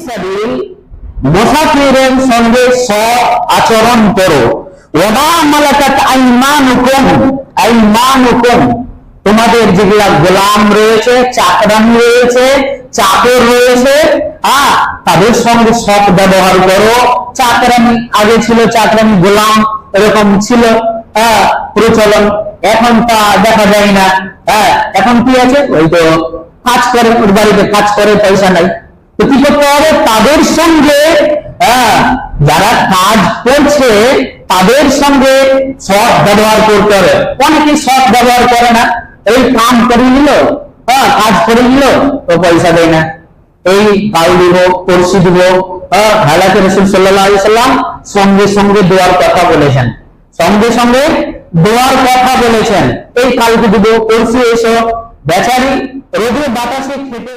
সাবিল, মুসাফিরের সঙ্গে সৎ আচরণ করো। ওয়া মালাকাত আইমানুকুম, আইমানুকুম তোমাদের যেগুলা গোলাম রয়েছে, চাকরানি রয়েছে, চাকর রয়েছে, তাদের সঙ্গে সৎ ব্যবহার করো। চাকরানি আগে ছিল, চাকরানি গোলাম এরকম ছিল প্রচলন, এখন তা দেখা যায় না। এখন কি আছে, ওই তো কাজ করে, ওর বাড়িতে কাজ করে, পয়সা নাই, তো কি করতে হবে, তাদের সঙ্গে যারা কাজ করছে তাদের সঙ্গে সৎ ব্যবহার করতে হবে। অনেকে সৎ ব্যবহার করে না, এই কাম করে নিল, কাজ করে নিল, তো পয়সা দেয় না, এই গাল দিব, পড়শি দিব। হালাতে রাসূল সাল্লাল্লাহু আলাইহি সাল্লাম সঙ্গে সঙ্গে দেওয়ার কথা বলেছেন, সঙ্গে সঙ্গে দেওয়ার কথা বলেছেন। এই কালকে দিব, পড়শি এসো, বেচারি রোদে বাতাসে খেতে